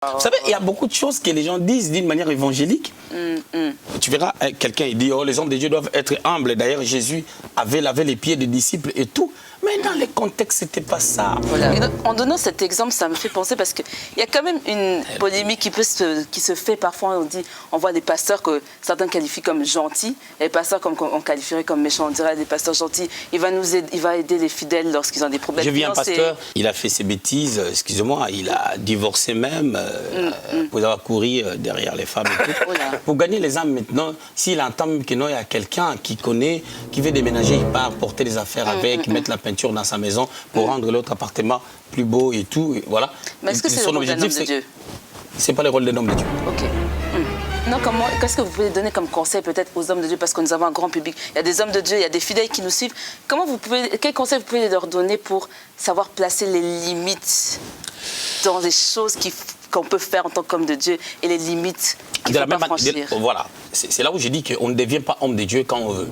Vous savez, il y a beaucoup de choses que les gens disent d'une manière évangélique. Tu verras, quelqu'un il dit, oh, les hommes de Dieu doivent être humbles. D'ailleurs, Jésus avait lavé les pieds des disciples et tout. Mais dans les contextes, c'était pas ça. Voilà. En donnant cet exemple, ça me fait penser parce qu'il y a quand même une polémique qui se fait parfois. On voit des pasteurs que certains qualifient comme gentils, et les pasteurs qu'on qualifierait comme méchants. On dirait des pasteurs gentils. Il va aider les fidèles lorsqu'ils ont des problèmes. J'ai vu un pasteur, il a fait ses bêtises, excusez-moi, il a divorcé même pour avoir couru derrière les femmes et tout. Pour gagner les âmes maintenant, s'il entend qu'il y a quelqu'un qui connaît, qui veut déménager, il part porter des affaires avec, mettre la peinture dans sa maison pour rendre l'autre appartement plus beau et tout. Et voilà. Mais est-ce que c'est le rôle d'un homme de Dieu? C'est pas le rôle d'un homme de Dieu. Ok. Non, qu'est-ce que vous pouvez donner comme conseil peut-être aux hommes de Dieu, parce que nous avons un grand public. Il y a des hommes de Dieu, il y a des fidèles qui nous suivent. Quel conseil vous pouvez leur donner pour savoir placer les limites dans les choses qu'on peut faire en tant qu'homme de Dieu et les limites qu'il ne faut pas franchir? Voilà. C'est là où je dis qu'on ne devient pas homme de Dieu quand on veut.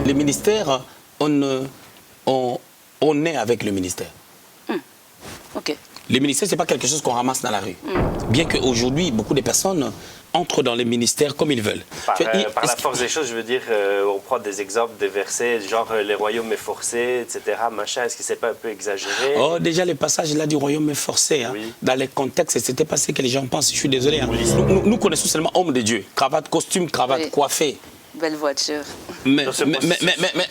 Les ministères, on est avec le ministère. Ok. Les ministères, ce n'est pas quelque chose qu'on ramasse dans la rue. Bien qu'aujourd'hui, beaucoup de personnes entrent dans les ministères comme ils veulent. Par la force des choses, je veux dire, on prend des exemples, des versets, genre les royaumes est forcé, etc. Machin, est-ce que c'est pas un peu exagéré? Oh, déjà, les passages là du royaume est forcé. Hein. Oui. Dans les contextes, c'était pas ce que les gens pensent. Je suis désolé. Hein. Oui. Nous connaissons seulement homme de Dieu. Cravate, costume, cravate, coiffé. Belle voiture. Mais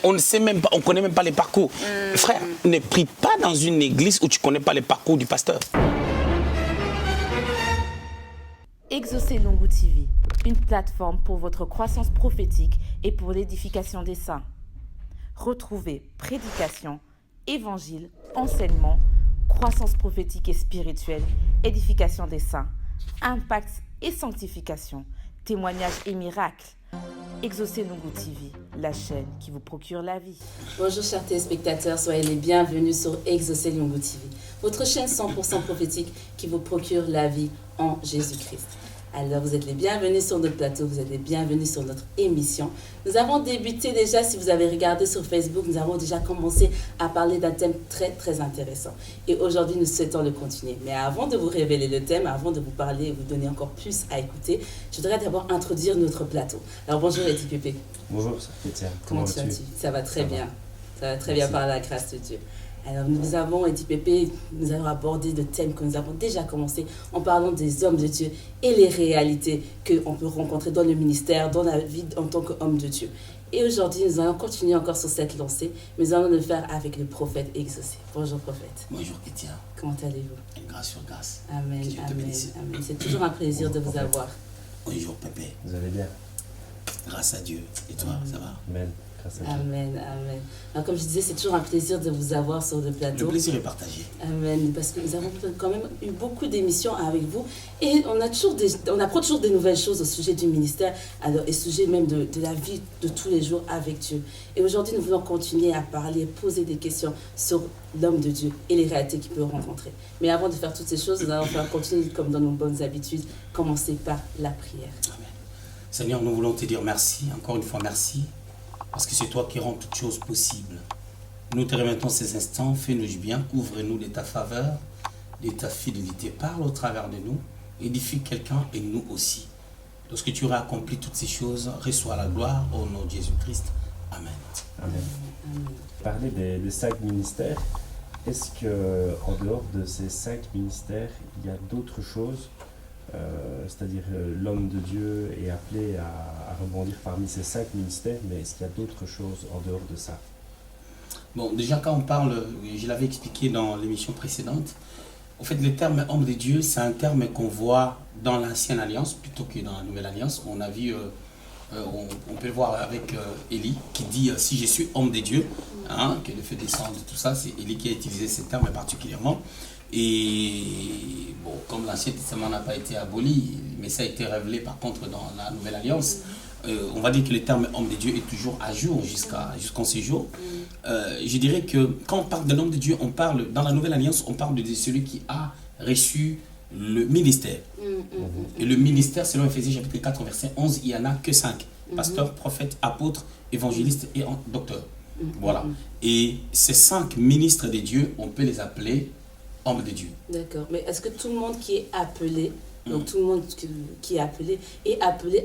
on ne sait même pas, on ne connaît même pas les parcours. Frère, ne prie pas dans une église où tu ne connais pas les parcours du pasteur. Exaucez Lungu TV, une plateforme pour votre croissance prophétique et pour l'édification des saints. Retrouvez prédication, évangile, enseignement, croissance prophétique et spirituelle, édification des saints, impact et sanctification, témoignages et miracles. Exaucez Lungu TV, la chaîne qui vous procure la vie. Bonjour chers téléspectateurs, soyez les bienvenus sur Exaucez Lungu TV, votre chaîne 100% prophétique qui vous procure la vie en Jésus-Christ. Alors vous êtes les bienvenus sur notre plateau, vous êtes les bienvenus sur notre émission. Nous avons débuté déjà, si vous avez regardé sur Facebook, nous avons déjà commencé à parler d'un thème très très intéressant. Et aujourd'hui nous souhaitons le continuer. Mais avant de vous révéler le thème, avant de vous parler et vous donner encore plus à écouter, je voudrais d'abord introduire notre plateau. Alors bonjour Eti Pépé. Bonjour Étienne. Comment vas-tu? Ça va très bien. Ça va très bien par la grâce de Dieu. Alors nous avons, Eti Pépé, nous avons abordé le thème que nous avons déjà commencé en parlant des hommes de Dieu et les réalités qu'on peut rencontrer dans le ministère, dans la vie en tant qu'homme de Dieu. Et aujourd'hui, nous allons continuer encore sur cette lancée, mais nous allons le faire avec le prophète exaucé. Bonjour prophète. Bonjour Kétia. Comment allez-vous? Grâce sur grâce. Amen, amen, amen. C'est toujours un plaisir de vous avoir. Bonjour Pépé. Vous allez bien? Grâce à Dieu. Et toi, ça va? Amen. Amen, amen. Alors, comme je disais, c'est toujours un plaisir de vous avoir sur le plateau. Le plaisir est partagé. Amen. Parce que nous avons quand même eu beaucoup d'émissions avec vous et on apprend toujours des nouvelles choses au sujet du ministère et au sujet même de la vie de tous les jours avec Dieu. Et aujourd'hui, nous voulons continuer à parler, poser des questions sur l'homme de Dieu et les réalités qu'il peut rencontrer. Mais avant de faire toutes ces choses, nous allons continuer comme dans nos bonnes habitudes, commencer par la prière. Amen. Seigneur, nous voulons te dire merci, encore une fois merci. Parce que c'est toi qui rends toutes choses possibles. Nous te remettons ces instants, fais-nous du bien, couvre-nous de ta faveur, de ta fidélité. Parle au travers de nous, édifie quelqu'un et nous aussi. Lorsque tu auras accompli toutes ces choses, reçois la gloire au nom de Jésus-Christ. Amen. Amen. Parler des 5 ministères, est-ce qu'en dehors de ces 5 ministères, il y a d'autres choses? C'est-à-dire l'homme de Dieu est appelé à rebondir parmi ces 5 ministères, mais est-ce qu'il y a d'autres choses en dehors de ça? Bon, déjà quand on parle, je l'avais expliqué dans l'émission précédente, en fait le terme homme de Dieu, c'est un terme qu'on voit dans l'ancienne alliance plutôt que dans la nouvelle alliance. On a vu, on peut le voir avec Élie qui dit si je suis homme de Dieu, hein, que le fait descendre tout ça, c'est Élie qui a utilisé ce terme particulièrement. Et bon, comme l'Ancien Testament n'a pas été aboli, mais ça a été révélé par contre dans la Nouvelle Alliance, on va dire que le terme homme de Dieu est toujours à jour jusqu'en ce jour. Je dirais que quand on parle de l'homme de Dieu, on parle, dans la Nouvelle Alliance, on parle de celui qui a reçu le ministère. Et le ministère, selon Ephésiens chapitre 4, verset 11, il n'y en a que 5. Pasteur, prophète, apôtre, évangéliste et docteur. Voilà. Et ces 5 ministres de Dieu, on peut les appeler homme de Dieu. D'accord. Mais est-ce que tout le monde qui est appelé, donc tout le monde qui est appelé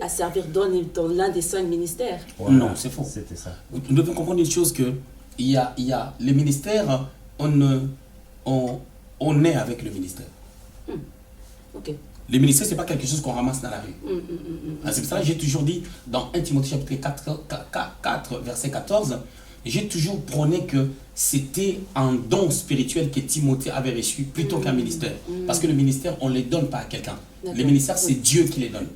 à servir dans l'un des 5 ministères? Voilà, Non, c'est faux. C'était ça. Nous devons comprendre une chose que il y a les ministères, on est avec le ministère. Ok. Le ministère, ce n'est pas quelque chose qu'on ramasse dans la rue. C'est pour ça que j'ai toujours dit dans 1 Timothée chapitre 4 verset 14, j'ai toujours prôné que c'était un don spirituel que Timothée avait reçu plutôt qu'un ministère. Parce que le ministère, on ne les donne pas à quelqu'un. Les ministères, c'est Dieu qui les donne.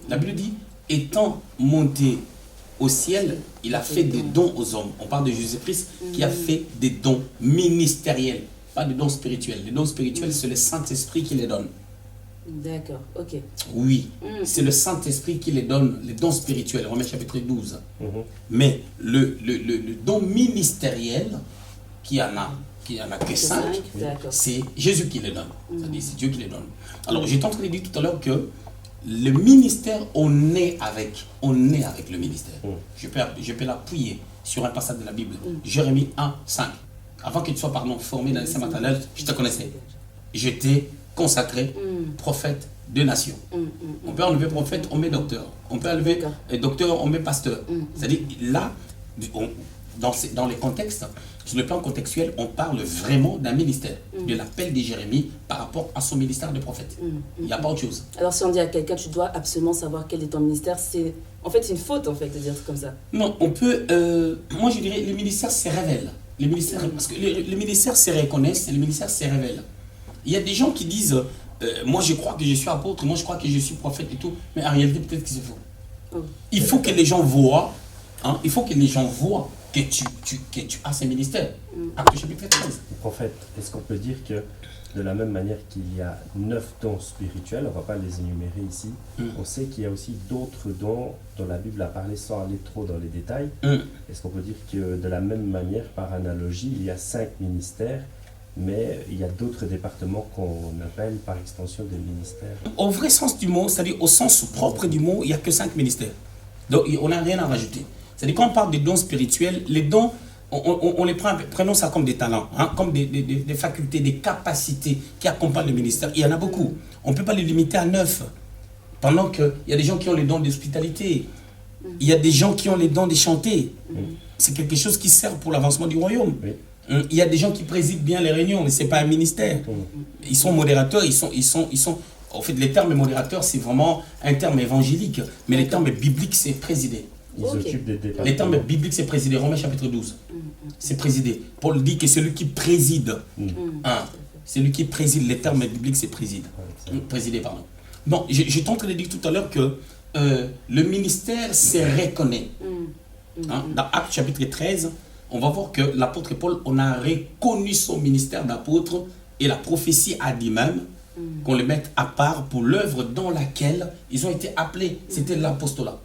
La Bible dit, étant monté au ciel, il a fait des dons aux hommes. On parle de Jésus-Christ qui a fait des dons ministériels, pas des dons spirituels. Les dons spirituels, c'est le Saint-Esprit qui les donne. D'accord, ok. Oui, c'est le Saint-Esprit qui les donne, les dons spirituels, Romains chapitre 12. Mais le don ministériel, qui en a que 5, c'est Jésus qui les donne. C'est-à-dire, c'est Dieu qui les donne. Alors, j'étais en train de dire tout à l'heure que le ministère, on est avec le ministère. Je peux l'appuyer sur un passage de la Bible. Jérémie 1, 5. Avant que tu sois formé dans les saints maternels, je te connaissais. J'étais consacré prophète de nation. On peut enlever prophète, on met docteur. On peut enlever docteur, on met pasteur. C'est-à-dire, là, dans les contextes, sur le plan contextuel, on parle vraiment d'un ministère, de l'appel de Jérémie par rapport à son ministère de prophète. Il n'y a pas autre chose. Alors si on dit à quelqu'un, tu dois absolument savoir quel est ton ministère, c'est en fait une faute en fait de dire comme ça. Non, on peut, moi je dirais, le ministère se révèle. Le ministère, parce que le ministère se reconnaît, le ministère se révèle. Il y a des gens qui disent, moi je crois que je suis apôtre, moi je crois que je suis prophète et tout, mais en réalité peut-être que c'est faux. Il faut que les gens voient, que tu as ce ministère. Acte chapitre 13. Prophète, est-ce qu'on peut dire que de la même manière qu'il y a 9 dons spirituels, on ne va pas les énumérer ici, on sait qu'il y a aussi d'autres dons dont la Bible a parlé sans aller trop dans les détails. Est-ce qu'on peut dire que de la même manière, par analogie, il y a 5 ministères, mais il y a d'autres départements qu'on appelle par extension des ministères? Au vrai sens du mot, c'est-à-dire au sens propre du mot, il n'y a que 5 ministères. Donc on n'a rien à rajouter. C'est-à-dire quand on parle des dons spirituels, les dons, on les prenons ça comme des talents, comme des facultés, des capacités qui accompagnent le ministère. Il y en a beaucoup. On ne peut pas les limiter à 9. Pendant qu'il y a des gens qui ont les dons d'hospitalité, il y a des gens qui ont les dons de chanter. C'est quelque chose qui sert pour l'avancement du royaume. Il y a des gens qui président bien les réunions, mais ce n'est pas un ministère. Ils sont modérateurs, ils sont. En fait, les termes modérateurs, c'est vraiment un terme évangélique, mais les termes bibliques, c'est présider. Ils occupent des départements. Les termes bibliques, c'est présider. Romains chapitre 12. C'est présider. Paul dit que celui qui préside. Celui qui préside, les termes bibliques, c'est préside. Présider, pardon. Bon, j'ai tenté de dire tout à l'heure que le ministère se reconnaît. Dans Actes chapitre 13, on va voir que l'apôtre Paul, on a reconnu son ministère d'apôtre et la prophétie a dit même qu'on les mette à part pour l'œuvre dans laquelle ils ont été appelés. C'était l'apostolat.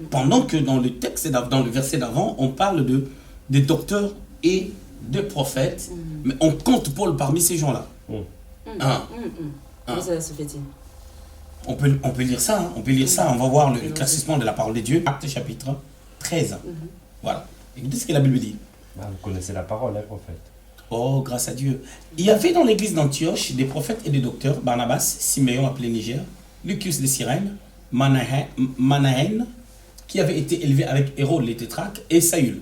Pendant que dans le texte, dans le verset d'avant, on parle de docteurs et de prophètes, mais on compte Paul parmi ces gens-là. Comment ça se fait-il? On peut lire ça, on peut lire ça, on va voir le classement de la parole de Dieu, Actes chapitre 13. Voilà. Écoutez ce que la Bible dit. Vous connaissez la parole, prophète. Oh, grâce à Dieu. Il y avait dans l'église d'Antioche des prophètes et des docteurs, Barnabas, Siméon appelé Niger, Lucius de Cyrène, Manahen, qui avait été élevé avec Hérode les tétrarques, et Saül.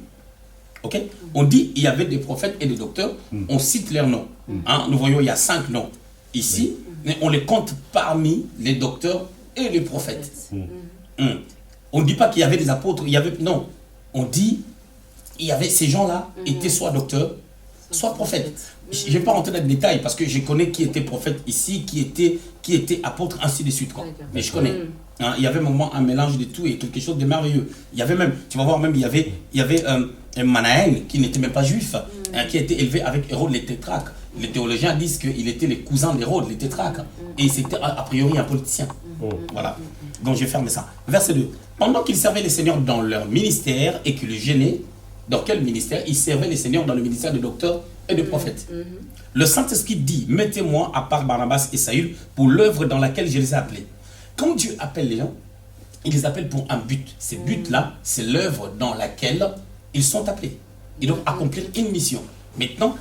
Ok? On dit il y avait des prophètes et des docteurs, on cite leurs noms. Nous voyons, il y a 5 noms ici, mais on les compte parmi les docteurs et les prophètes. On ne dit pas qu'il y avait des apôtres, non. On dit il y avait ces gens-là étaient soit docteurs, soit prophètes. Je ne vais pas rentrer dans les détails parce que je connais qui était prophète ici, qui était apôtre, ainsi de suite. Quoi. Mais je connais. Il y avait un mélange de tout et quelque chose de merveilleux. Il y avait même, tu vas voir même, il y avait un Manahen qui n'était même pas juif, qui a été élevé avec Hérode les tétrarques. Les théologiens disent qu'il était le cousin d'Hérode les tétrarques. Et c'était a priori un politicien. Voilà. Donc je ferme ça. Verset 2. Pendant qu'ils servaient les seigneurs dans leur ministère et qu'ils le gênaient, dans quel ministère? Ils servaient les seigneurs dans le ministère de docteurs et de prophètes. Le Saint-Esprit dit, mettez-moi à part Barnabas et Saül pour l'œuvre dans laquelle je les ai appelés. Quand Dieu appelle les gens, il les appelle pour un but. Ce but-là, c'est l'œuvre dans laquelle ils sont appelés. Ils doivent accomplir une mission. Maintenant,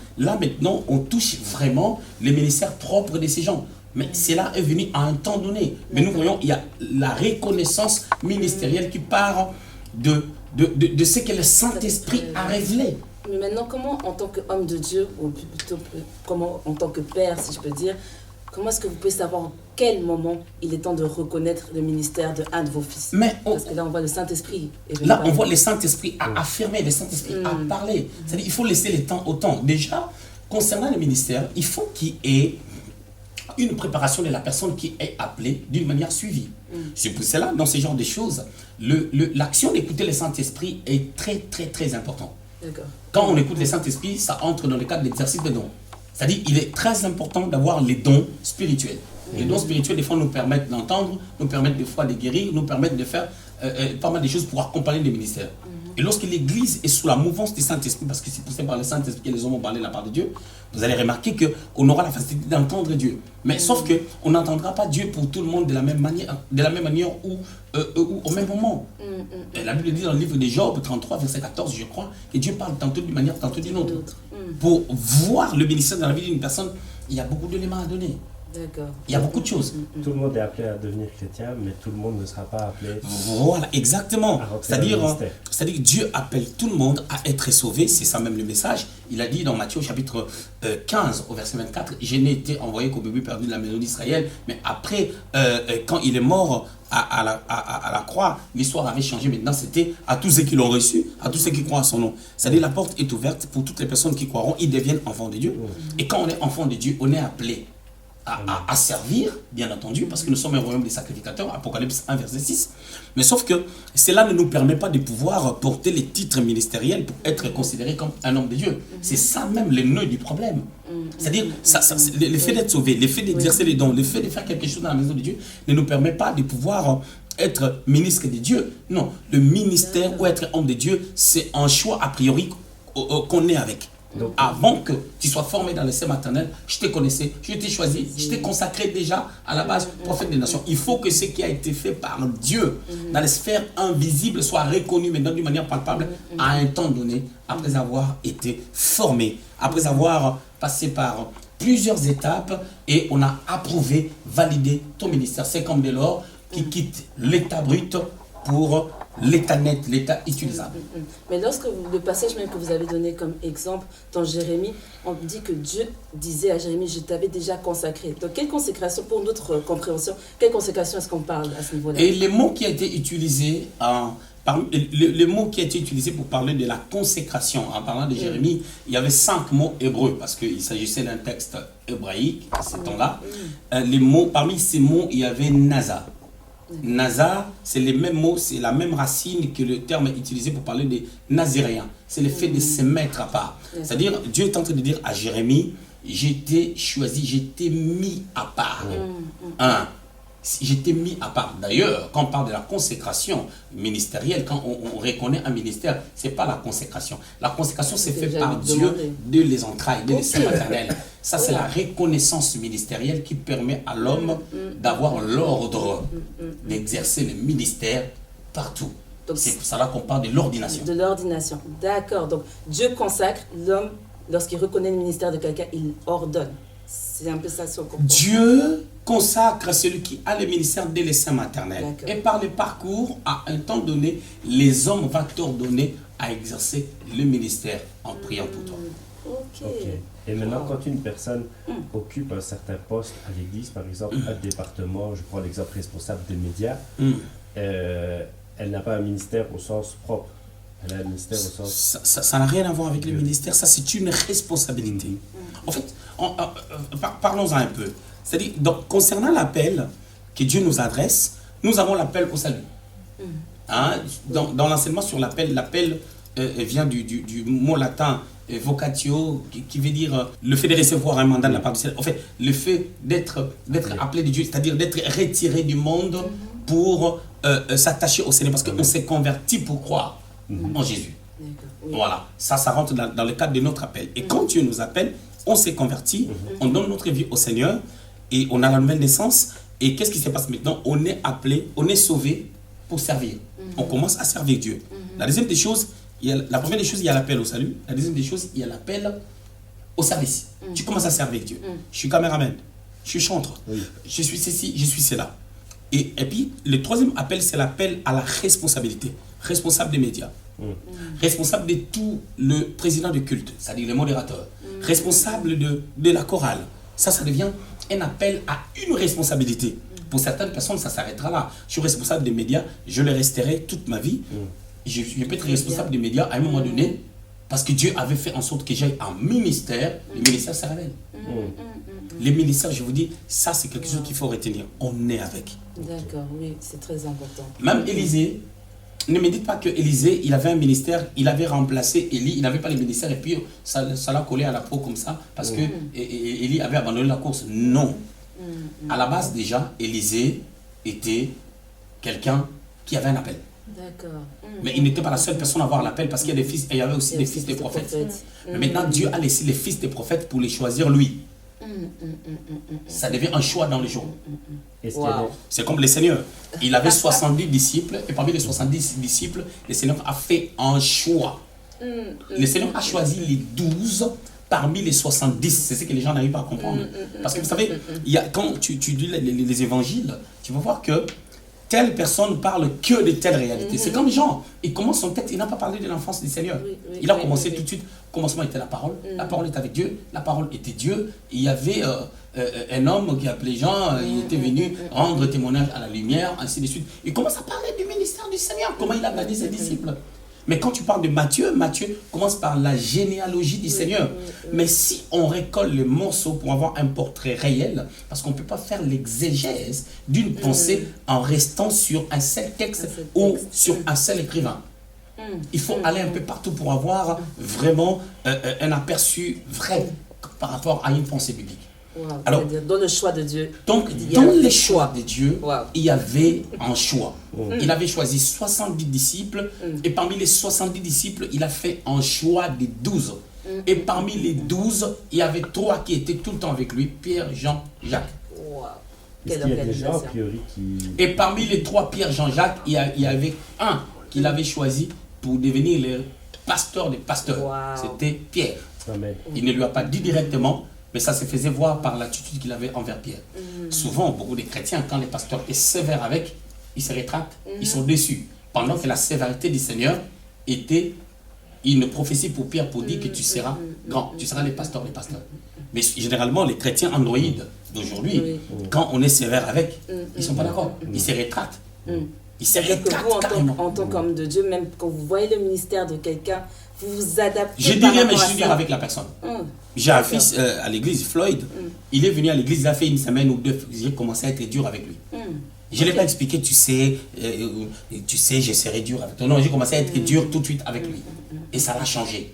on touche vraiment les ministères propres de ces gens. Mais cela est venu à un temps donné. Mais nous voyons, il y a la reconnaissance ministérielle qui part de ce que le Saint-Esprit a révélé. Mais maintenant, comment en tant qu'homme de Dieu, ou plutôt comment en tant que père, si je peux dire, comment est-ce que vous pouvez savoir en quel moment il est temps de reconnaître le ministère d'un de vos fils? Parce que là, on voit le Saint-Esprit. Là, on voit le Saint-Esprit à affirmer, le Saint-Esprit à parler. C'est-à-dire qu'il faut laisser le temps au temps. Déjà, concernant le ministère, il faut qu'il y ait une préparation de la personne qui est appelée d'une manière suivie. C'est pour cela, dans ce genre de choses, l'action d'écouter le Saint-Esprit est très, très, très important. Quand on écoute le Saint-Esprit, ça entre dans le cadre de l'exercice des dons. C'est-à-dire qu'il est très important d'avoir les dons spirituels. Les dons spirituels, des fois, nous permettent d'entendre, nous permettent des fois de guérir, nous permettent de faire pas mal de choses pour accompagner les ministères. Et lorsque l'Église est sous la mouvance du Saint-Esprit, parce que c'est poussé par le Saint-Esprit que les hommes ont parlé de la part de Dieu, vous allez remarquer qu'on aura la facilité d'entendre Dieu. Mais sauf qu'on n'entendra pas Dieu pour tout le monde de la même manière ou au même moment. Et la Bible dit dans le livre de Job 33, verset 14, je crois, que Dieu parle tantôt d'une manière, tantôt d'une autre. Pour voir le ministère dans la vie d'une personne, il y a beaucoup d'éléments à donner. Il y a beaucoup de choses. Tout le monde est appelé à devenir chrétien, mais tout le monde ne sera pas appelé. Voilà, exactement. C'est-à-dire que Dieu appelle tout le monde à être sauvé. C'est ça même le message. Il a dit dans Matthieu chapitre 15 au verset 24, « Je n'ai été envoyé qu'au bébé perdu de la maison d'Israël. » Mais après, quand il est mort à la croix, l'histoire avait changé. Maintenant, c'était à tous ceux qui l'ont reçu, à tous ceux qui croient à son nom. C'est-à-dire la porte est ouverte pour toutes les personnes qui croiront. Ils deviennent enfants de Dieu. Et quand on est enfant de Dieu, on est appelé à servir, bien entendu, parce que nous sommes un royaume des sacrificateurs, Apocalypse 1, verset 6. Mais sauf que cela ne nous permet pas de pouvoir porter les titres ministériels pour être considéré comme un homme de Dieu. C'est ça même le nœud du problème. C'est-à-dire, le fait d'être sauvé, le fait d'exercer les dons, le fait de faire quelque chose dans la maison de Dieu ne nous permet pas de pouvoir être ministre de Dieu. Non, le ministère ou être homme de Dieu, c'est un choix a priori qu'on est avec. Donc, avant que tu sois formé dans le sein maternel, je te connaissais, je t'ai choisi, je t'ai consacré déjà à la base prophète des nations. Il faut que ce qui a été fait par Dieu dans les sphères invisibles soit reconnu maintenant d'une manière palpable à un temps donné, après avoir été formé, après avoir passé par plusieurs étapes et on a approuvé, validé ton ministère. C'est comme dès lors qui quitte l'état brut pour l'état net, l'état utilisable. Mais lorsque le passage même que vous avez donné comme exemple dans Jérémie, on dit que Dieu disait à Jérémie, je t'avais déjà consacré. Donc quelle consécration, pour notre compréhension, quelle consécration est-ce qu'on parle à ce niveau-là? Et le mot qui a été utilisé, le mot qui a été utilisé pour parler de la consécration, en parlant de Jérémie, il y avait 5 mots hébreux, parce qu'il s'agissait d'un texte hébraïque à ce temps-là. Parmi ces mots, il y avait Naza. Naza, c'est les mêmes mots, c'est la même racine que le terme utilisé pour parler des Naziréens. C'est le fait de se mettre à part. C'est-à-dire, Dieu est en train de dire à Jérémie, j'étais choisi, j'étais mis à part. J'étais mis à part. D'ailleurs, quand on parle de la consécration ministérielle, quand on reconnaît un ministère, ce n'est pas la consécration. La consécration, c'est fait par Dieu dès les entrailles, dès les seins maternels. Ça, c'est la reconnaissance ministérielle qui permet à l'homme d'avoir l'ordre d'exercer le ministère partout. C'est pour cela qu'on parle de l'ordination. De l'ordination, d'accord. Donc, Dieu consacre l'homme, lorsqu'il reconnaît le ministère de quelqu'un, il ordonne. C'est un peu ça son comportement. Dieu consacre celui qui a le ministère dès les seins maternels. Et par le parcours, à un temps donné, les hommes vont t'ordonner à exercer le ministère en priant pour toi. Ok. Et maintenant, quand une personne occupe un certain poste à l'église, par exemple, un département, je prends l'exemple responsable des médias, elle n'a pas un ministère au sens propre. Elle a un ministère au sens... Ça n'a rien à voir avec le ministère, ça c'est une responsabilité. En fait, parlons-en un peu. C'est-à-dire, concernant l'appel que Dieu nous adresse, nous avons l'appel au salut. Dans l'enseignement sur l'appel, l'appel vient du mot latin vocatio, qui veut dire le fait de recevoir un mandat de la part du ciel. En fait, le fait d'être appelé de Dieu, c'est-à-dire d'être retiré du monde pour s'attacher au Seigneur, parce qu'on s'est converti pour croire en Jésus. Voilà, ça rentre dans le cadre de notre appel. Et quand Dieu nous appelle, on s'est converti, on donne notre vie au Seigneur et on a la nouvelle naissance. Et qu'est-ce qui se passe maintenant? On est appelé, on est sauvé pour servir. On commence à servir Dieu. La deuxième des choses, la première des choses, il y a l'appel au salut. La deuxième des choses, il y a l'appel au service. Tu commences à servir Dieu. Je suis caméraman, je suis chanteur, je suis ceci, je suis cela. Et puis, le troisième appel, c'est l'appel à la responsabilité. Responsable des médias, responsable de tout le président de culte, c'est-à-dire les modérateurs, responsable de la chorale. Ça devient un appel à une responsabilité. Pour certaines personnes, ça s'arrêtera là. Je suis responsable des médias, je le resterai toute ma vie. Je peux être responsable des médias à un moment donné, parce que Dieu avait fait en sorte que j'aille un ministère. Le ministère se révèle. Les ministères, je vous dis, ça c'est quelque chose qu'il faut retenir. On est avec. D'accord, oui, c'est très important. Même Élisée, ne me dites pas que Élisée, il avait un ministère, il avait remplacé Élie, il n'avait pas le ministère et puis ça l'a collé à la peau comme ça parce que Élie avait abandonné la course. Non. À la base déjà, Élisée était quelqu'un qui avait un appel. D'accord. Mais il n'était pas la seule personne à avoir l'appel parce qu'il y a des fils, et il y avait aussi des fils des prophètes. Mais maintenant, Dieu a laissé les fils des prophètes pour les choisir lui. Ça devient un choix dans le jour. C'est comme le Seigneur. Il avait 70 disciples et parmi les 70 disciples, le Seigneur a fait un choix. Le Seigneur a choisi les 12 parmi les 70. C'est ce que les gens n'arrivent pas à comprendre. Parce que vous savez, quand tu lis les évangiles, tu vas voir que telle personne parle que de telle réalité. C'est comme Jean, il commence son texte, il n'a pas parlé de l'enfance du Seigneur. Il a commencé tout de suite. Au commencement était la parole était avec Dieu, la parole était Dieu. Il y avait un homme qui appelait Jean, il était venu rendre témoignage à la lumière, ainsi de suite. Il commence à parler du ministère du Seigneur, comment il a gagné ses disciples. Mais quand tu parles de Matthieu, Matthieu commence par la généalogie du Seigneur. Mais si on récolte les morceaux pour avoir un portrait réel, parce qu'on ne peut pas faire l'exégèse d'une pensée en restant sur un seul texte ou sur un seul écrivain. Il faut aller un peu partout pour avoir vraiment un aperçu vrai par rapport à une pensée biblique. Alors, dans le choix de Dieu. Donc, dans le choix de Dieu, il y avait un choix. Il avait choisi 70 disciples et parmi les 70 disciples, il a fait un choix de 12. Et parmi les 12, il y avait 3 qui étaient tout le temps avec lui, Pierre, Jean, Jacques. Quelle qu'il y a des gens, a priori, qui... Et parmi les 3 Pierre, Jean, Jacques, il y avait un qu'il avait choisi pour devenir le pasteur des pasteurs. C'était Pierre. Amen. Il ne lui a pas dit directement, mais ça se faisait voir par l'attitude qu'il avait envers Pierre. Souvent, beaucoup de chrétiens, quand les pasteurs sont sévères avec, ils se rétractent, ils sont déçus. Pendant que la sévérité du Seigneur était une prophétie pour Pierre pour dire que tu seras grand, tu seras les pasteurs des pasteurs. Mais généralement, les chrétiens androïdes d'aujourd'hui, quand on est sévère avec, ils ne sont pas d'accord. Ils se rétractent. Ils se rétractent carrément. En tant qu'homme de Dieu, même quand vous voyez le ministère de quelqu'un, vous vous adaptez. Je dis rien, mais je suis dur avec la personne. J'ai un fils à l'église, Floyd. Il est venu à l'église, il a fait une semaine ou deux. J'ai commencé à être dur avec lui. Je ne l'ai pas expliqué, tu sais, je serai dur avec toi. Non, j'ai commencé à être dur tout de suite avec lui. Et ça l'a changé.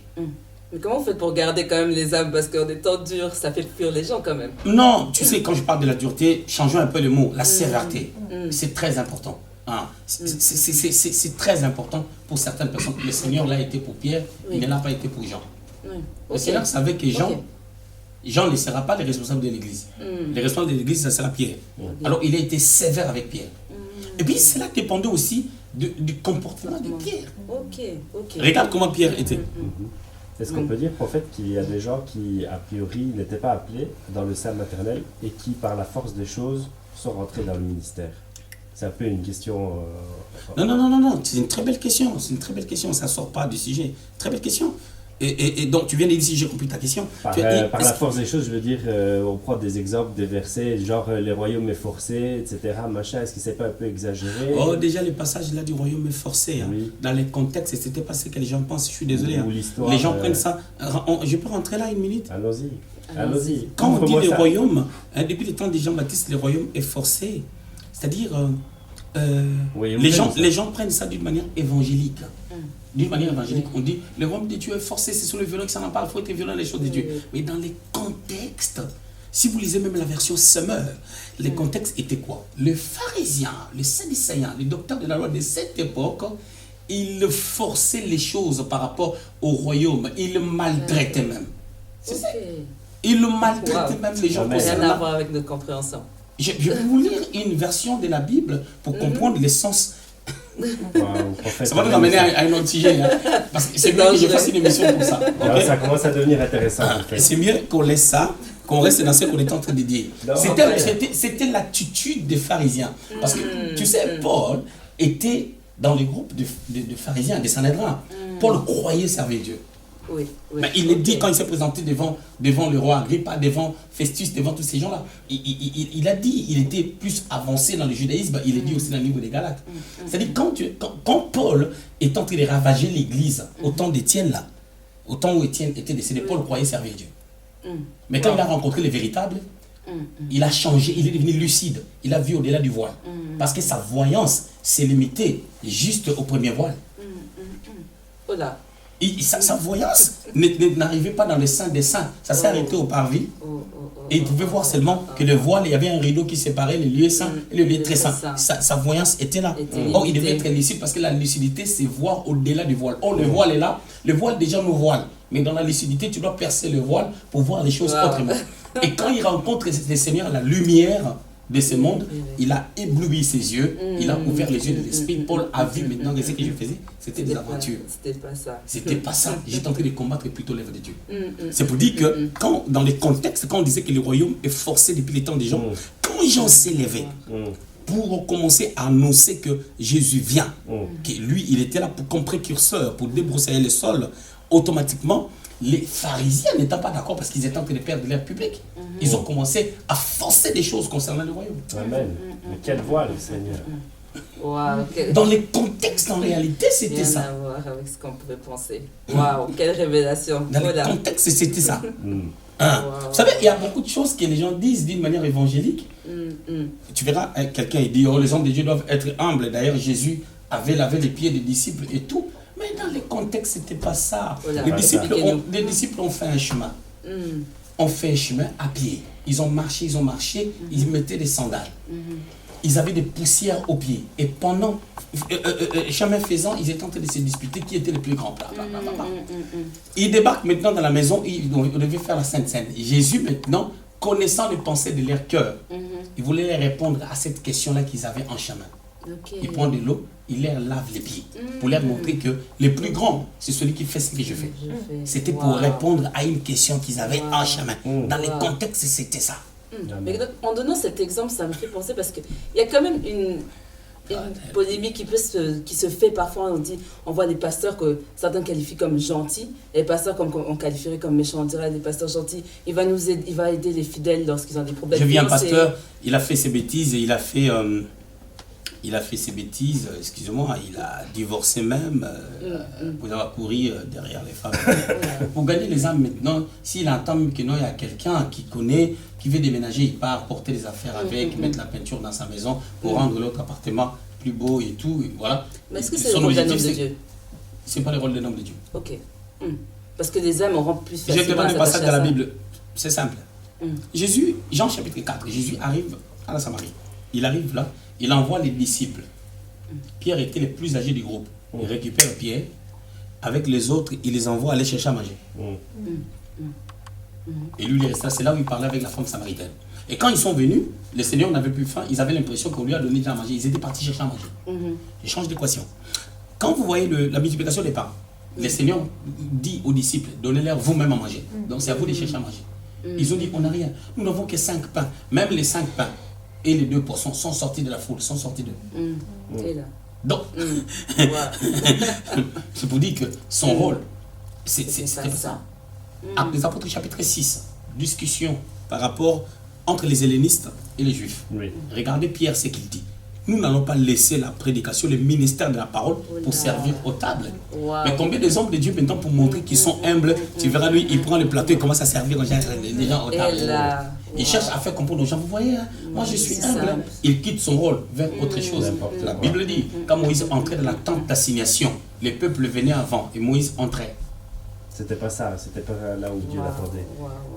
Mais comment vous faites pour garder quand même les âmes? Parce qu'en étant dur, ça fait fuir les gens quand même. Non, tu sais, quand je parle de la dureté, changeons un peu le mot, la sévérité. C'est très important. Hein. C'est très important pour certaines personnes. Le Seigneur l'a été pour Pierre, il ne l'a pas été pour Jean. Le Seigneur savait que Jean ne sera pas le responsable de l'église. Le responsable de l'église, ça sera Pierre. Alors il a été sévère avec Pierre. Et puis cela dépendait aussi du comportement de Pierre. Regarde comment Pierre était. Est-ce qu'on peut dire, prophète, qu'il y a des gens qui, a priori, n'étaient pas appelés dans le sein maternel et qui, par la force des choses, sont rentrés dans le ministère? C'est un peu une question... Non. C'est une très belle question. C'est une très belle question. Ça ne sort pas du sujet. Très belle question. Et donc, tu viens de dire si j'ai compris ta question. Par la force des choses, je veux dire, on prend des exemples, des versets, genre les royaumes est forcé, etc. Machin, est-ce que c'est pas un peu exagéré? Oh, déjà, le passage là du royaume est forcé. Hein. Oui. Dans les contextes, et c'était pas ce que les gens pensent. Je suis désolé. Hein. Les gens prennent ça. Je peux rentrer là une minute? Allons-y. Quand on dit le royaume, depuis le temps de Jean-Baptiste, le royaume est forcé. C'est-à-dire, les gens prennent ça d'une manière évangélique. D'une manière évangélique, on dit le royaume de Dieu est forcé, c'est sur le violent que ça n'en parle, il faut être violent les choses de Dieu. Mais dans les contextes, si vous lisez même la version Summer, les contextes étaient quoi? Le pharisien, le sadducéen, le docteur de la loi de cette époque, il forçait les choses par rapport au royaume, il le maltraitait même. C'est ça. Il le maltraitait même les gens. Rien à voir avec notre compréhension. Je vais vous lire une version de la Bible pour comprendre l'essence Prophète, Ça va nous amener à un autre sujet. Hein. Parce que c'est mieux que je fasse une émission pour ça. Alors, ça commence à devenir intéressant. En fait. C'est mieux qu'on laisse ça, qu'on reste dans ce qu'on est en train de dire. C'était l'attitude des pharisiens. Parce que, tu sais, Paul était dans le groupe de pharisiens, des Sanhédrins. Paul croyait servir Dieu. Oui, Mais il le dit quand il s'est présenté devant le roi Agrippa, devant Festus, devant tous ces gens-là. Il a dit, il était plus avancé dans le judaïsme, il est dit aussi dans le livre des Galates. C'est-à-dire, quand Paul est en train de ravager l'église, au temps d'Étienne là, au temps où Étienne était décédé, Paul croyait servir Dieu. Mais quand il a rencontré les véritables, il a changé, il est devenu lucide, il a vu au-delà du voile. Parce que sa voyance s'est limitée juste au premier voile. Oh là. Sa voyance n'arrivait pas dans le sein des saints, ça s'est arrêté au parvis. Et il pouvait voir seulement que le voile, il y avait un rideau qui séparait le lieu saint et le lieu très saint. Sa voyance était là. Or, il devait être lucide parce que la lucidité, c'est voir au-delà du voile. Or, le voile est là, le voile déjà nous voile. Mais dans la lucidité, tu dois percer le voile pour voir les choses autrement. Et quand il rencontre le Seigneur, la lumière de ce monde, il a ébloui ses yeux, il a ouvert les yeux de l'esprit. Paul a vu maintenant que ce que je faisais, c'était des aventures. C'était pas ça. C'était pas ça. J'étais en train de combattre plutôt l'œuvre de Dieu. C'est pour dire que quand, dans les contextes, quand on disait que le royaume est forcé depuis les temps des gens, quand les gens s'élevaient pour commencer à annoncer que Jésus vient, que lui, il était là comme précurseur, pour débroussailler le sol, automatiquement, les pharisiens n'étant pas d'accord parce qu'ils étaient en train de perdre l'air public. Ils ont commencé à forcer des choses concernant le royaume. Amen. Mais quelle voile, Seigneur. Wow, Dans les contextes, en réalité, c'était ça. Rien à voir avec ce qu'on pouvait penser. Waouh, quelle révélation. Dans Voilà. les contextes, c'était ça. Hein. Vous savez, il y a beaucoup de choses que les gens disent d'une manière évangélique. Tu verras, quelqu'un il dit, oh, les hommes de Dieu doivent être humbles. D'ailleurs, Jésus avait lavé les pieds des disciples et tout. Mais dans les contextes, ce n'était pas ça. Voilà. Les disciples ont fait un chemin. On fait un chemin à pied. Ils ont marché, ils mettaient des sandales. Ils avaient des poussières aux pieds. Et pendant, chemin faisant, ils étaient en train de se disputer qui était le plus grand. Ils débarquent maintenant dans la maison, ils devaient faire la Sainte Seine. Jésus maintenant, connaissant les pensées de leur cœur, il voulait leur répondre à cette question-là qu'ils avaient en chemin. Il prend de l'eau, il leur lave les pieds pour leur montrer que le plus grand, c'est celui qui fait ce que je fais. C'était pour répondre à une question qu'ils avaient en chemin. Dans les contextes, c'était ça. Mais donc, en donnant cet exemple, ça me fait penser parce qu'il y a quand même une polémique qui se fait parfois. On voit des pasteurs que certains qualifient comme gentils, et les pasteurs qu'on qualifierait comme méchants. On dirait des pasteurs gentils. Il va aider les fidèles lorsqu'ils ont des problèmes. J'ai vu un pasteur, il a fait ses bêtises et il a fait ses bêtises, excusez-moi, il a divorcé même pour avoir couru derrière les femmes. Pour gagner les âmes maintenant, s'il entend même qu'il y a quelqu'un qui connaît, qui veut déménager, il part porter les affaires avec, mettre la peinture dans sa maison pour rendre l'autre appartement plus beau et tout, et voilà. Mais est-ce que c'est le rôle d'un homme de Dieu? C'est pas le rôle d'un homme de Dieu. Ok. Parce que les âmes auront plus facilement. Je te donne un passage de la Bible, c'est simple. Jésus, Jean chapitre 4, Jésus arrive à la Samarie. Il arrive là. Il envoie les disciples. Pierre était le plus âgé du groupe. Il récupère Pierre. Avec les autres, il les envoie aller chercher à manger. Et lui, il est resté là. C'est là où il parlait avec la femme samaritaine. Et quand ils sont venus, le Seigneur n'avait plus faim. Ils avaient l'impression qu'on lui a donné de la manger. Ils étaient partis chercher à manger. Il change d'équation. Quand vous voyez la multiplication des pains, le Seigneur dit aux disciples, donnez-leur vous-même à manger. Donc c'est à vous de chercher à manger. Ils ont dit, on n'a rien. Nous n'avons que 5 pains. Même les 5 pains et les 2 portions sont sortis de la foule, sont sortis d'eux. Donc, c'est pour dire que son rôle, c'était ça. Les Apôtres chapitre 6, discussion par rapport entre les hellénistes et les juifs. Regardez Pierre ce qu'il dit. Nous n'allons pas laisser la prédication, le ministère de la parole pour servir aux tables. Mais combien des hommes de Dieu maintenant pour montrer qu'ils sont humbles, tu verras lui, il prend le plateau et commence à servir les gens aux tables. Il cherche à faire comprendre aux gens, vous voyez, moi je suis humble. Il quitte son rôle vers autre chose. La Bible dit, quand Moïse entrait dans la tente d'assignation, les peuples venaient avant et Moïse entrait. C'était pas ça, c'était pas là où Dieu l'attendait.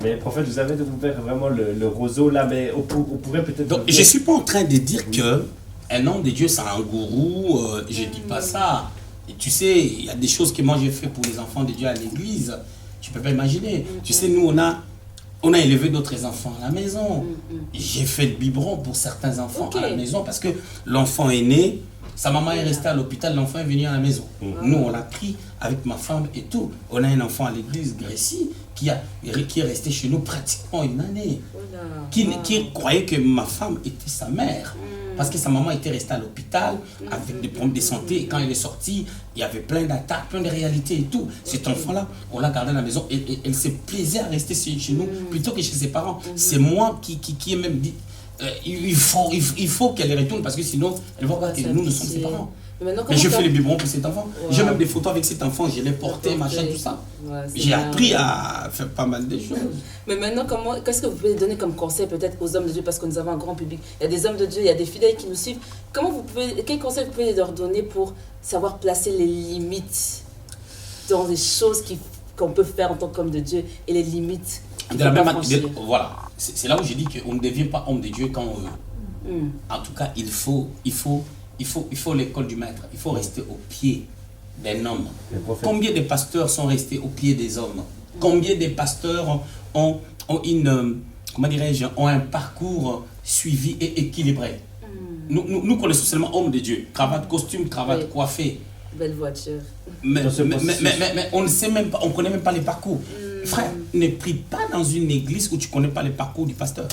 Mais prophète, vous avez ouvert vraiment le roseau là, mais on pourrait peut-être... Donc je ne suis pas en train de dire que un homme de Dieu, c'est un gourou, je ne dis pas ça. Et tu sais, il y a des choses que moi j'ai fait pour les enfants de Dieu à l'église, tu ne peux pas imaginer. Tu sais, nous, on a élevé d'autres enfants à la maison. J'ai fait le biberon pour certains enfants à la maison parce que l'enfant est né, Sa maman est restée à l'hôpital, l'enfant est venu à la maison. Nous, on l'a pris avec ma femme et tout. On a un enfant à l'église, Grécie, qui est resté chez nous pratiquement une année. Qui croyait que ma femme était sa mère. Parce que sa maman était restée à l'hôpital avec des problèmes de santé. Et quand elle est sortie, il y avait plein d'attaques, plein de réalités et tout. Cet enfant-là, on l'a gardé à la maison. Et elle se plaisait à rester chez nous plutôt que chez ses parents. C'est moi qui ai même dit, il faut qu'elle retourne parce que sinon, elle va voir que nous sommes ses parents. Mais je fais les biberons pour cet enfant. J'ai même des photos avec cet enfant, je l'ai porté, machin, tout ça. J'ai appris à faire pas mal de choses. Mais maintenant, qu'est-ce que vous pouvez donner comme conseil peut-être aux hommes de Dieu, parce que nous avons un grand public. Il y a des hommes de Dieu, il y a des fidèles qui nous suivent. Quel conseil vous pouvez leur donner pour savoir placer les limites dans les choses qu'on peut faire en tant qu'homme de Dieu et les limites de la même manière, voilà, c'est là où je dis qu'on ne devient pas homme de Dieu quand on veut. En tout cas, il faut l'école du maître. Il faut rester au pied d'un homme. Combien de pasteurs sont restés au pied des hommes? Combien de pasteurs ont un parcours suivi et équilibré? Nous connaissons seulement hommes de Dieu. Cravate, costume, cravate, coiffé. Belle voiture. Mais on ne sait même pas, on ne connaît même pas les parcours. Frère, ne prie pas dans une église où tu ne connais pas les parcours du pasteur.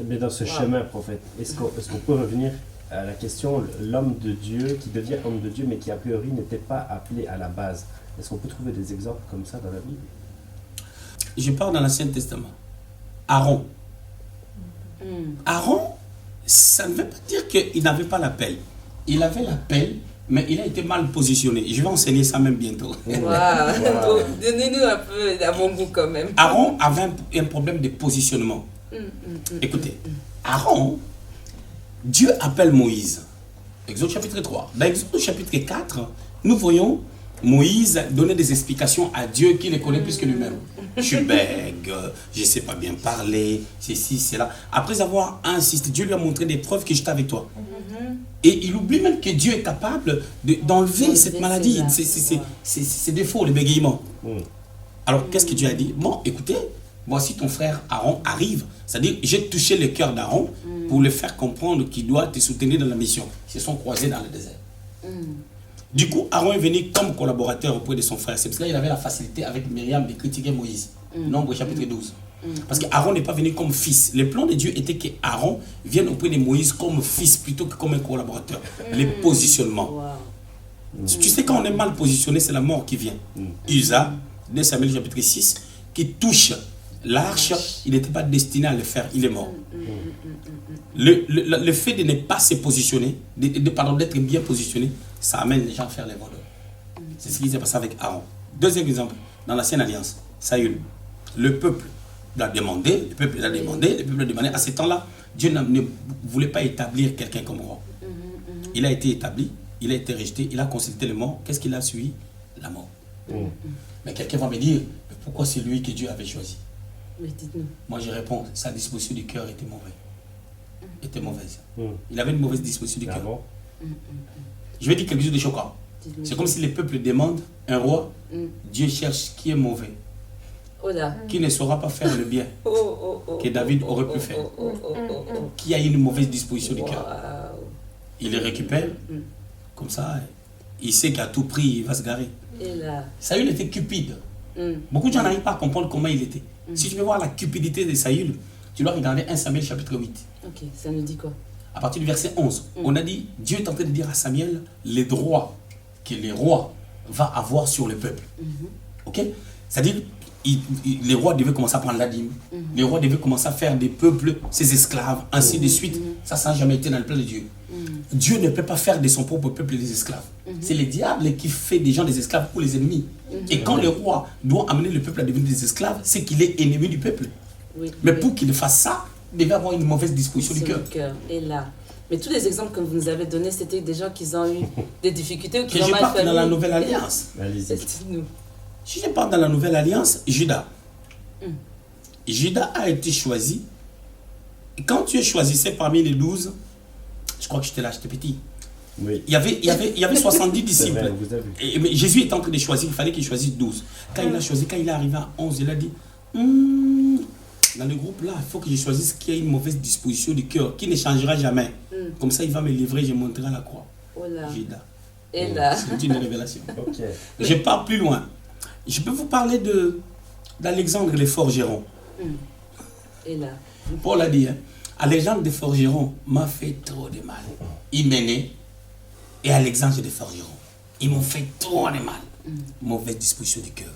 Mais dans ce chemin, prophète, est-ce qu'on peut revenir à la question, l'homme de Dieu qui devient homme de Dieu, mais qui a priori n'était pas appelé à la base? Est-ce qu'on peut trouver des exemples comme ça dans la Bible? Je parle dans l'Ancien Testament. Aaron. Aaron, ça ne veut pas dire qu'il n'avait pas l'appel. Il avait l'appel, mais il a été mal positionné. Je vais enseigner ça même bientôt. Donnez-nous un peu à mon goût quand même. Aaron avait un problème de positionnement. Écoutez, Aaron, Dieu appelle Moïse. Exode chapitre 3. Dans Exode chapitre 4, nous voyons Moïse donner des explications à Dieu qui les connaît plus que lui-même. Je suis bègue, je ne sais pas bien parler, ceci, cela. Après avoir insisté, Dieu lui a montré des preuves que j'étais avec toi. Et il oublie même que Dieu est capable d'enlever cette maladie, ces défauts, le bégayement. Alors, qu'est-ce que Dieu a dit? Bon, écoutez, voici ton frère Aaron arrive. C'est-à-dire, j'ai touché le cœur d'Aaron pour le faire comprendre qu'il doit te soutenir dans la mission. Ils se sont croisés dans le désert. Du coup, Aaron est venu comme collaborateur auprès de son frère. C'est parce qu'il avait la facilité avec Myriam de critiquer Moïse. Nombre chapitre 12. Parce qu'Aaron n'est pas venu comme fils. Le plan de Dieu était qu'Aaron vienne auprès de Moïse comme fils plutôt que comme un collaborateur. Les positionnements. Tu sais, quand on est mal positionné, c'est la mort qui vient. Usa, 2 Samuel chapitre 6, qui touche l'arche, il n'était pas destiné à le faire, il est mort. Le fait de ne pas se positionner, d'être bien positionné, ça amène les gens à faire les voleurs. C'est ce qui s'est passé avec Aaron. Deuxième exemple, dans l'Ancienne Alliance, Saül, le peuple l'a demandé, le peuple l'a demandé, à ce temps-là, Dieu ne voulait pas établir quelqu'un comme roi. Il a été établi, il a été rejeté, il a consulté les morts. Qu'est-ce qu'il a suivi? La mort. Mais quelqu'un va me dire, mais pourquoi c'est lui que Dieu avait choisi? Mais dites-nous. Moi je réponds, sa disposition du cœur était mauvaise. Il avait une mauvaise disposition du cœur. Je vais dire quelque chose de choquant. C'est comme si les peuples demandent un roi, Dieu cherche qui est mauvais, qui ne saura pas faire le bien que David aurait pu faire, qui a une mauvaise disposition du cœur. Il le récupère, comme ça, il sait qu'à tout prix il va se garer. Saül était cupide. Beaucoup de gens n'arrivent pas à comprendre comment il était. Si tu veux voir la cupidité de Saül, tu dois regarder 1 Samuel chapitre 8. Ok, ça nous dit quoi? À partir du verset 11, on a dit, Dieu est en train de dire à Samuel les droits que les rois va avoir sur le peuple. Ok? C'est-à-dire, les rois devaient commencer à prendre la dîme. Les rois devaient commencer à faire des peuples ses esclaves, ainsi de suite. Ça n'a jamais été dans le plan de Dieu. Dieu ne peut pas faire de son propre peuple des esclaves. C'est le diable qui fait des gens des esclaves ou les ennemis. Et quand le roi doit amener le peuple à devenir des esclaves, c'est qu'il est ennemi du peuple. Mais pour qu'il fasse ça, il devait avoir une mauvaise disposition du cœur. Et là. Mais tous les exemples que vous nous avez donnés, c'était des gens qui ont eu des difficultés ou qui ont mal fait. Dans la Nouvelle Alliance. Si je parle dans la Nouvelle Alliance, Judas. Judas a été choisi. Et quand tu es choisi, c'est parmi les 12, je crois que j'étais là, j'étais petit. Oui. Il y avait 70 disciples. Vrai, vous avez vu. Et Jésus était en train de choisir, il fallait qu'il choisisse 12. Quand il a choisi, quand il est arrivé à 11, il a dit, dans le groupe là, il faut que je choisisse qui a une mauvaise disposition du cœur, qui ne changera jamais. Comme ça, il va me livrer, je monterai à la croix. Oh là. Judas. Et là. C'est une révélation. Ok. Je pars plus loin. Je peux vous parler d'Alexandre le Forgeron. Et là. Paul a dit, hein, Alexandre de Forgeron m'a fait trop de mal. Il m'est né et Alexandre de Forgeron, ils m'ont fait trop de mal. Mauvaise disposition du cœur.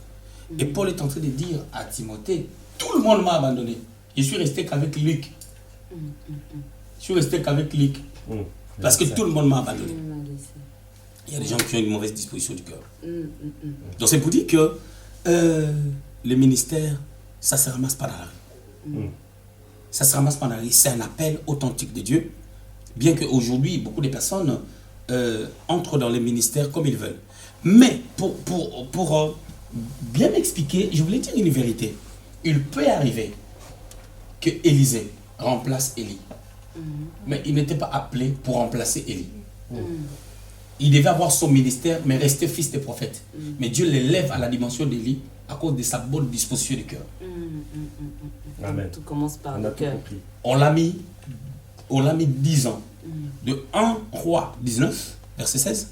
Et Paul est en train de dire à Timothée, tout le monde m'a abandonné. Je suis resté qu'avec Luc. Je suis resté qu'avec Luc. Parce que tout le monde m'a abandonné. Il y a des gens qui ont une mauvaise disposition du cœur. Donc c'est pour dire que le ministère, ça ne se ramasse pas dans la rue. Ça se ramasse pas dans la rue. C'est un appel authentique de Dieu. Bien qu'aujourd'hui, beaucoup de personnes entrent dans les ministères comme ils veulent. Mais pour bien m'expliquer, je voulais dire une vérité. Il peut arriver que Élisée remplace Élie. Mais il n'était pas appelé pour remplacer Élie. Il devait avoir son ministère, mais rester fils des prophètes. Mais Dieu l'élève à la dimension d'Élie à cause de sa bonne disposition du cœur. Amen. Tout commence par On a le tout cœur. compris. On l'a mis 10 ans. De 1 roi 19, verset 16,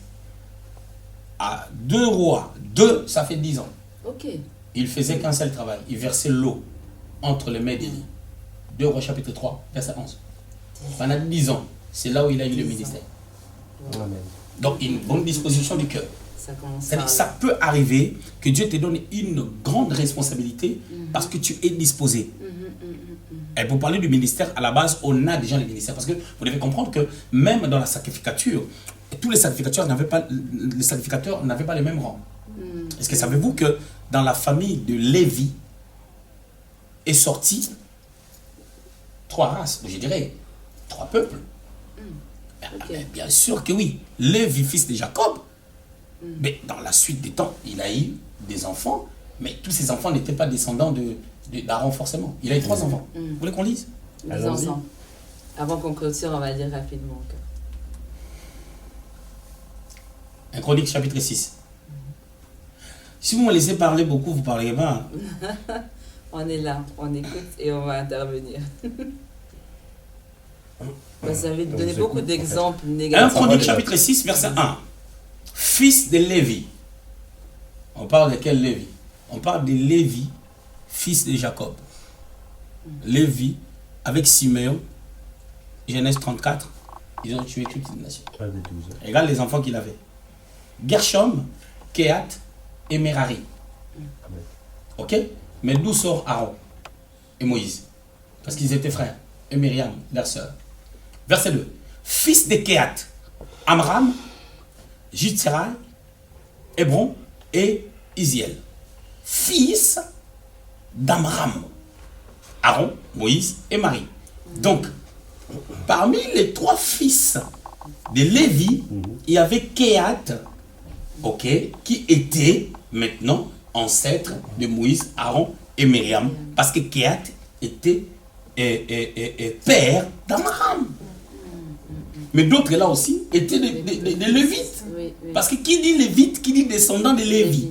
à 2 rois 2, ça fait 10 ans. Ok. Il faisait qu'un seul travail. Il versait l'eau entre les mains d'Élie. 2 rois chapitre 3, verset 11. Pendant 10 ans, c'est là où il a eu le ministère. Amen. Donc une bonne disposition du cœur. Ça commence C'est-à-dire, par ça peut arriver que Dieu te donne une grande responsabilité parce que tu es disposé. Et pour parler du ministère, à la base, on a déjà le ministère. Parce que vous devez comprendre que même dans la sacrificature, tous les sacrificateurs n'avaient pas les mêmes rangs. Est-ce que savez-vous que dans la famille de Lévi est sorti 3 races, ou je dirais 3 peuples? Bien sûr que oui. Lévi, fils de Jacob, mais dans la suite des temps, il a eu des enfants, mais tous ces enfants n'étaient pas descendants d'Aaron forcément. Il a eu 3 enfants. Vous voulez qu'on lise? Allons-y. ensemble. Avant qu'on clôture, on va lire rapidement. 1 Chronique chapitre 6. Si vous me laissez parler beaucoup, vous ne parlerez pas. On est là, on écoute et on va intervenir. Vous avez Donc, donné vous beaucoup écoutez, d'exemples 1 négatifs. Chronique chapitre 6, verset 1. Fils de Lévi. On parle de quel Lévi? On parle de Lévi, fils de Jacob. Lévi, avec Siméon, Genèse 34, ils ont tué toute une nation. Un des 12. Regarde les enfants qu'il avait. Gershom, Kehat et Merari. Ok? Mais d'où sort Aaron et Moïse? Parce qu'ils étaient frères. Et Myriam, leur sœur. Verset 2. Fils de Kehat, Amram, Jitseraï, Hébron et Isiel. Fils d'Amram. Aaron, Moïse et Marie. Donc, parmi les 3 fils de Lévi, il y avait Kehat, ok, qui était maintenant ancêtre de Moïse, Aaron et Myriam, parce que Kehat était père d'Amram. Mais d'autres là aussi étaient des Lévites. Oui. Parce que qui dit Lévite, qui dit descendant de Lévi.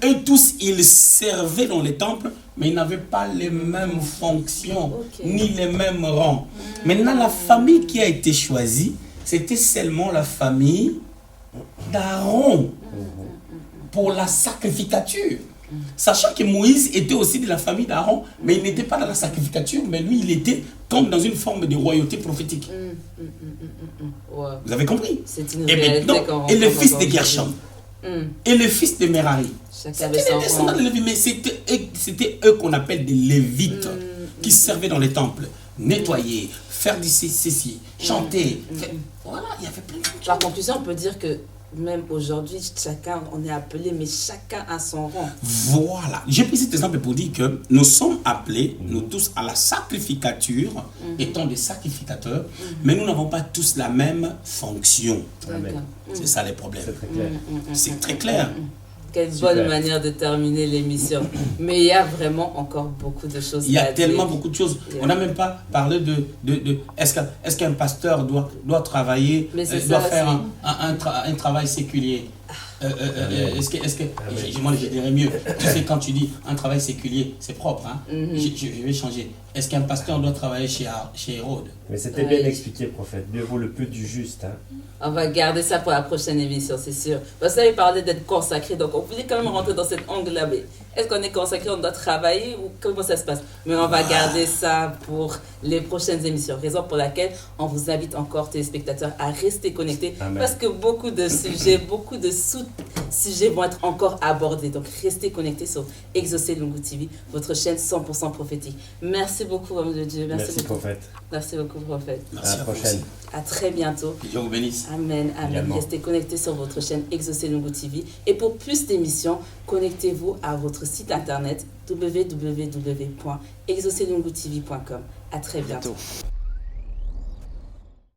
Eux tous, ils servaient dans les temples, mais ils n'avaient pas les mêmes fonctions, ni les mêmes rangs. Maintenant, la famille qui a été choisie, c'était seulement la famille d'Aaron pour la sacrificature. Sachant que Moïse était aussi de la famille d'Aaron, mais il n'était pas dans la sacrificature, mais lui, il était comme dans une forme de royauté prophétique. Ouais. Vous avez compris? C'est une Et réalité maintenant, et le fils de Gershom, et le fils de Merari. Chacun avait C'était son des descendants rang. de Lévi, mais c'était eux qu'on appelle des Lévites, qui servaient dans les temples, nettoyer, faire du ceci, chanter. Voilà, il y avait plein de choses. Par conclusion, on peut dire que même aujourd'hui, chacun, on est appelé, mais chacun a son rang. Voilà. J'ai pris cet exemple pour dire que nous sommes appelés, nous tous, à la sacrificature, étant des sacrificateurs, mais nous n'avons pas tous la même fonction. D'accord. C'est ça les problèmes. C'est très clair. C'est très clair. Quelle Super. bonne manière de terminer l'émission. Mais il y a vraiment encore beaucoup de choses Il y a à tellement dire. beaucoup de choses. On n'a même pas parlé de est-ce qu'un pasteur doit travailler, Mais c'est doit ça faire aussi. un travail séculier. Moi je dirais mieux, tu sais, quand tu dis un travail séculier, c'est propre, hein? Je vais changer. Est-ce qu'un pasteur doit travailler chez Hérode? Mais c'était bien expliqué, prophète. Mieux vaut le peu du juste. Hein. On va garder ça pour la prochaine émission, c'est sûr. Parce que vous avez parlé d'être consacré, donc on voulait quand même rentrer dans cet angle-là. Mais est-ce qu'on est consacré, on doit travailler ou comment ça se passe? Mais on va garder ça pour les prochaines émissions. Raison pour laquelle on vous invite encore, téléspectateurs, à rester connectés. Amen. Parce que beaucoup de sujets, beaucoup de sous-sujets vont être encore abordés. Donc restez connectés sur Exaucé Lungu TV, votre chaîne 100% prophétique. Merci beaucoup, homme de Dieu. Merci beaucoup. prophète. Merci beaucoup, prophète. Merci À la prochaine. À très bientôt. Que Dieu vous bénisse. Amen, amen. Également. Restez connectés sur votre chaîne Exaucé Lungu TV. Et pour plus d'émissions, connectez-vous à votre site internet www.exaucelungutv.com. À très bientôt.